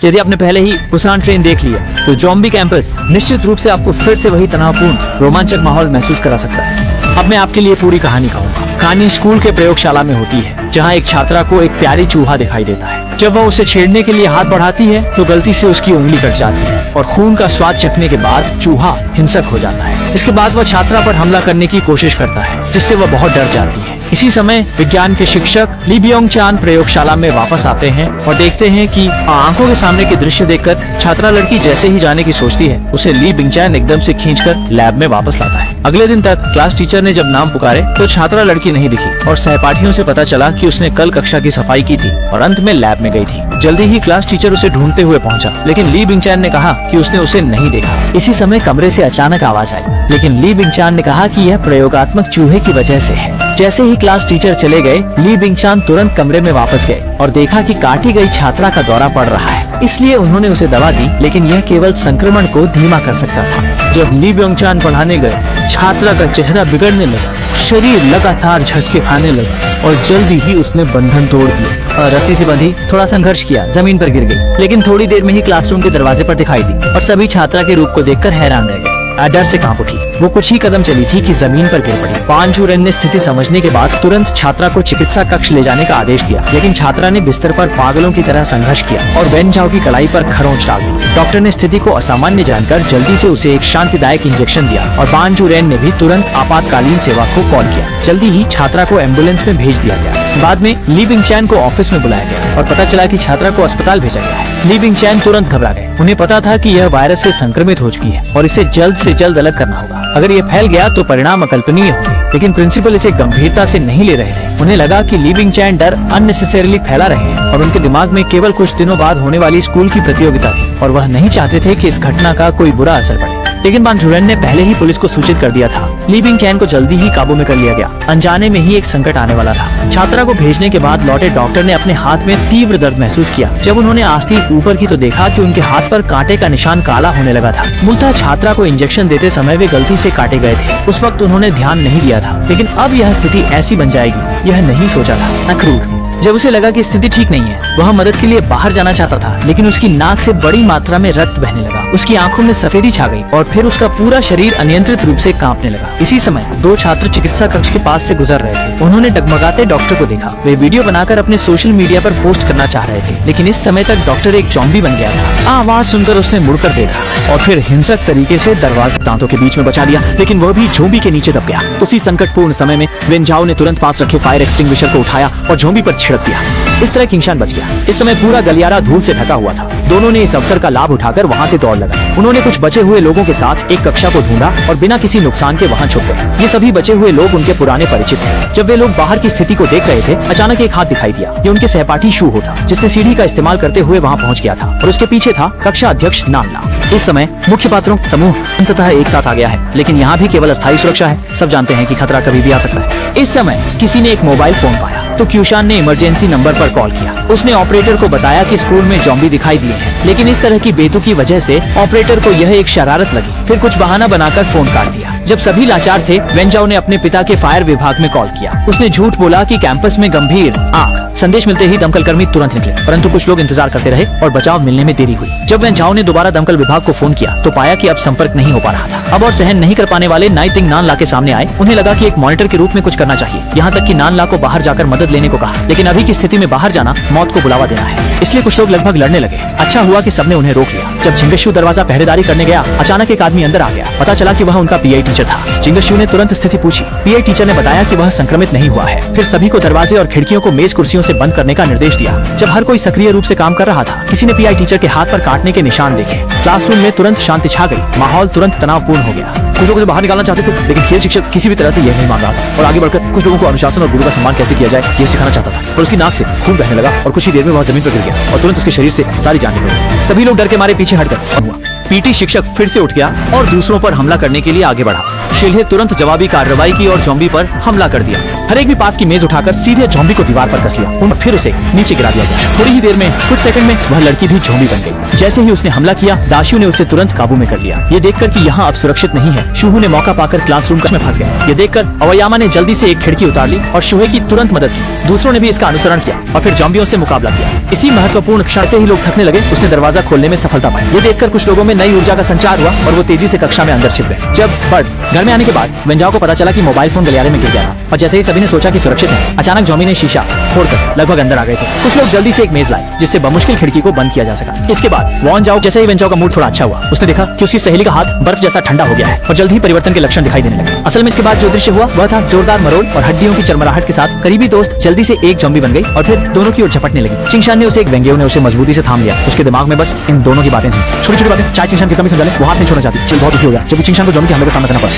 यदि आपने पहले ही बुसान ट्रेन देख लिया तो ज़ॉम्बी कैंपस निश्चित रूप से आपको फिर से वही तनावपूर्ण रोमांचक माहौल महसूस करा सकता है। अब मैं आपके लिए पूरी कहानी कहूँगा। कहानी स्कूल के प्रयोगशाला में होती है, जहाँ एक छात्रा को एक प्यारी चूहा दिखाई देता है। जब वह उसे छेड़ने के लिए हाथ बढ़ाती है तो गलती से उसकी उंगली कट जाती है और खून का स्वाद चखने के बाद चूहा हिंसक हो जाता है। इसके बाद वह छात्रा पर हमला करने की कोशिश करता है, जिससे वह बहुत डर जाती है। इसी समय विज्ञान के शिक्षक ली ब्योंग चान प्रयोगशाला में वापस आते हैं और देखते हैं कि आंखों के सामने के दृश्य देखकर छात्रा लड़की जैसे ही जाने की सोचती है, उसे ली बिंगचैन एकदम से खींचकर लैब में वापस लाता है। अगले दिन तक क्लास टीचर ने जब नाम पुकारे तो छात्रा लड़की नहीं दिखी और सहपाठियों से पता चला कि उसने कल कक्षा की सफाई की थी और अंत में लैब में गई थी। जल्दी ही क्लास टीचर उसे ढूंढते हुए पहुंचा, लेकिन ली बिंगचैन ने कहा कि उसने उसे नहीं देखा। इसी समय कमरे से अचानक आवाज आई, लेकिन ली बिंगचैन ने कहा कि यह प्रयोगात्मक चूहे की वजह से है। जैसे ही क्लास टीचर चले गए, ली बिंगचैन तुरंत कमरे में वापस गए और देखा कि काटी गई छात्रा का दौरा पड़ रहा है। इसलिए उन्होंने उसे दवा दी, लेकिन यह केवल संक्रमण को धीमा कर सकता था। जब ली बिंगचैन पढ़ाने गए, छात्रा का चेहरा बिगड़ने लगा, शरीर लगातार झटके खाने लगा और जल्दी ही उसने बंधन तोड़ दिया और रस्सी से बंधी थोड़ा संघर्ष किया, जमीन पर गिर गई। लेकिन थोड़ी देर में ही क्लासरूम के दरवाजे पर दिखाई दी और सभी छात्रा के रूप को देखकर हैरान रह गए। डर से कांप उठी। वो कुछ ही कदम चली थी कि जमीन पर गिर पड़ी। पान चू रेन ने स्थिति समझने के बाद तुरंत छात्रा को चिकित्सा कक्ष ले जाने का आदेश दिया, लेकिन छात्रा ने बिस्तर पर पागलों की तरह संघर्ष किया और वेन झाओ की कलाई पर खरोंच डाल दी। डॉक्टर ने स्थिति को असामान्य जानकर जल्दी से उसे एक शांतिदायक इंजेक्शन दिया और पान चू रेन ने भी तुरंत आपातकालीन सेवा को कॉल किया। जल्दी ही छात्रा को एम्बुलेंस में भेज दिया गया। बाद में ली बिंगचैन को ऑफिस में बुलाया गया और पता चला कि छात्रा को अस्पताल भेजा गया है। ली बिंगचैन तुरंत घबरा गए। उन्हें पता था कि यह वायरस से संक्रमित हो चुकी है और इसे जल्द से जल्द अलग करना होगा। अगर ये फैल गया तो परिणाम अकल्पनीय होंगे, लेकिन प्रिंसिपल इसे गंभीरता से नहीं ले रहे थे। उन्हें लगा कि ली बिंगचैन डर अननेसेसरीली फैला रहे हैं और उनके दिमाग में केवल कुछ दिनों बाद होने वाली स्कूल की प्रतियोगिता थी और वह नहीं चाहते थे कि इस घटना का कोई बुरा असर पड़े। लेकिन पान चू रेन ने पहले ही पुलिस को सूचित कर दिया था। ली बिंगचैन को जल्दी ही काबू में कर लिया गया। अनजाने में ही एक संकट आने वाला था। छात्रा को भेजने के बाद लौटे डॉक्टर ने अपने हाथ में तीव्र दर्द महसूस किया। जब उन्होंने आस्तीन ऊपर की तो देखा कि उनके हाथ पर कांटे का निशान काला होने लगा था। मूलतः छात्रा को इंजेक्शन देते समय वे गलती से काटे गए थे। उस वक्त उन्होंने ध्यान नहीं दिया था, लेकिन अब यह स्थिति ऐसी बन जाएगी यह नहीं सोचा था। अक्रूर जब उसे लगा कि स्थिति ठीक नहीं है, वह मदद के लिए बाहर जाना चाहता था, लेकिन उसकी नाक से बड़ी मात्रा में रक्त बहने लगा। उसकी आंखों में सफेदी छा गई और फिर उसका पूरा शरीर अनियंत्रित रूप से कांपने लगा। इसी समय दो छात्र चिकित्सा कक्ष के पास से गुजर रहे थे। उन्होंने डगमगाते डॉक्टर को देखा। वे वीडियो बनाकर अपने सोशल मीडिया पर पोस्ट करना चाह रहे थे, लेकिन इस समय तक डॉक्टर एक ज़ॉम्बी बन गया था। आवाज सुनकर उसने मुड़कर देखा और फिर हिंसक तरीके से दरवाजा दांतों के बीच में बचा लिया, लेकिन वह भी ज़ॉम्बी के नीचे दब गया। उसी संकटपूर्ण समय में वेन झाओ ने तुरंत पास रखे फायर एक्सटिंग्विशर को उठाया और ज़ॉम्बी पर छिड़क दिया। इस तरह किंगशान बच गया। इस समय पूरा गलियारा धूल से ढका हुआ था। दोनों ने इस अवसर का लाभ उठाकर वहां से दौड़ लगाई। उन्होंने कुछ बचे हुए लोगों के साथ एक कक्षा को ढूंढा और बिना किसी नुकसान के वहां छुप गए। ये सभी बचे हुए लोग उनके पुराने परिचित थे। जब वे लोग बाहर की स्थिति को देख रहे थे, अचानक एक हाथ दिखाई दिया। ये उनके सहपाठी शू हो था, जिसने सीढ़ी का इस्तेमाल करते हुए वहां पहुंच गया था और उसके पीछे था कक्षा अध्यक्ष नामना। इस समय मुख्य पात्रों समूह अंततः एक साथ आ गया है, लेकिन यहाँ भी केवल अस्थायी सुरक्षा है। सब जानते हैं कि खतरा कभी भी आ सकता है। इस समय किसी ने एक मोबाइल फोन पाया तो क्यूशान ने इमरजेंसी नंबर पर कॉल किया। उसने ऑपरेटर को बताया कि स्कूल में ज़ॉम्बी दिखाई दिए हैं, लेकिन इस तरह की बेतुकी वजह से ऑपरेटर को यह एक शरारत लगी। फिर कुछ बहाना बनाकर फोन काट दिया। जब सभी लाचार थे, वेन झाओ ने अपने पिता के फायर विभाग में कॉल किया। उसने झूठ बोला कि कैंपस में गंभीर आग। संदेश मिलते ही दमकल कर्मी तुरंत निकले, परंतु कुछ लोग इंतजार करते रहे और बचाव मिलने में देरी हुई। जब वेन झाओ ने दोबारा दमकल विभाग को फोन किया तो पाया कि अब संपर्क नहीं हो पा रहा था। अब और सहन नहीं कर पाने वाले नाई तिंग नान ला के सामने आए। उन्हें लगा कि एक मॉनिटर के रूप में कुछ करना चाहिए। यहाँ तक कि नान ला को बाहर जाकर मदद लेने को कहा, लेकिन अभी की स्थिति में बाहर जाना मौत को बुलावा देना है। इसलिए कुछ लोग लगभग लड़ने लगे। अच्छा हुआ कि सबने उन्हें रोक लिया। जब जिंगशू दरवाजा पहरेदारी करने गया, अचानक एक आदमी अंदर आ गया। पता चला कि वह उनका पीआई टीचर था। जिंगशू ने तुरंत स्थिति पूछी। पीआई टीचर ने बताया कि वह संक्रमित नहीं हुआ है। फिर सभी को दरवाजे और खिड़कियों को मेज कुर्सियों से बंद करने का निर्देश दिया। जब हर कोई सक्रिय रूप से काम कर रहा था, किसी ने पीआई टीचर के हाथ पर काटने के निशान देखे। क्लासरूम में तुरंत शांति छा गई। माहौल तुरंत तनावपूर्ण हो गया। कुछ लोग उसे बाहर निकालना चाहते थे, लेकिन खेल शिक्षक किसी भी तरह से यह नहीं मान रहा था और आगे बढ़कर कुछ लोगों को अनुशासन और गुरु का सम्मान कैसे किया जाए यह सिखाना चाहता था। और उसकी नाक से खून बहने लगा और कुछ ही देर में वह जमीन पर गिर गया और तुरंत उसके शरीर से सारी जान निकल गई। सभी लोग डर के मारे पीछे हटकर पीटी शिक्षक फिर से उठ गया और दूसरों पर हमला करने के लिए आगे बढ़ा। शिल्हे तुरंत जवाबी कार्रवाई की और जॉम्बी पर हमला कर दिया। हर एक भी पास की मेज उठाकर सीधे जॉम्बी को दीवार पर कस लिया और फिर उसे नीचे गिरा दिया गया। थोड़ी ही देर में, कुछ सेकंड में वह लड़की भी जॉम्बी बन गई। जैसे ही उसने हमला किया, दाशियों ने उसे तुरंत काबू में कर लिया। ये देखकर कि यहाँ अब सुरक्षित नहीं है, शुहू ने मौका पाकर क्लासरूम में फंस गया। ये देखकर अवयामा ने जल्दी से एक खिड़की उतार ली और शुहे की तुरंत मदद की। दूसरों ने भी इसका अनुसरण किया और फिर जॉम्बियों से मुकाबला किया। इसी महत्वपूर्ण क्षण से ही लोग थकने लगे, उसने दरवाजा खोलने में सफलता पाई। ये देखकर कुछ लोगों में नई ऊर्जा का संचार हुआ और वो तेजी से कक्षा में अंदर छिप गए। जब बर्ट घर में आने के बाद वेंजाओ को पता चला कि मोबाइल फोन गलियारे में गिर गया था और जैसे ही सभी ने सोचा कि सुरक्षित है, अचानक जॉम्बी ने शीशा फोड़कर लगभग अंदर आ गए थे। कुछ लोग जल्दी से एक मेज लाए जिससे बमुश्किल खिड़की को बंद किया जा सका। इसके बाद वॉन जाओ, जैसे ही वेंजाओ का मूड थोड़ा अच्छा हुआ, उसने देखा कि उसकी सहेली का हाथ बर्फ जैसा ठंडा हो गया है और जल्द ही परिवर्तन के लक्षण दिखाई देने लगे। असल में इसके बाद जो दृश्य हुआ वह था जोरदार मरोड़ और हड्डियों की चरमराहट के साथ करीबी दोस्त जल्दी से एक जॉम्बी बन गई और फिर दोनों की ओर झपटने लगी। चिंगशान ने उसे एक वेंगेओ ने उसे मजबूती से थाम लिया। उसके दिमाग में बस इन दोनों की बातें थी, छोटी छोटी बातें। चाहे चिंगशान कितना भी समझा ले, वो हाथ नहीं छोड़ना चाहती। चिल बहुत दुखी हो गया जब चिंगशान को जॉम्बी के हमले का सामना करना पड़ा।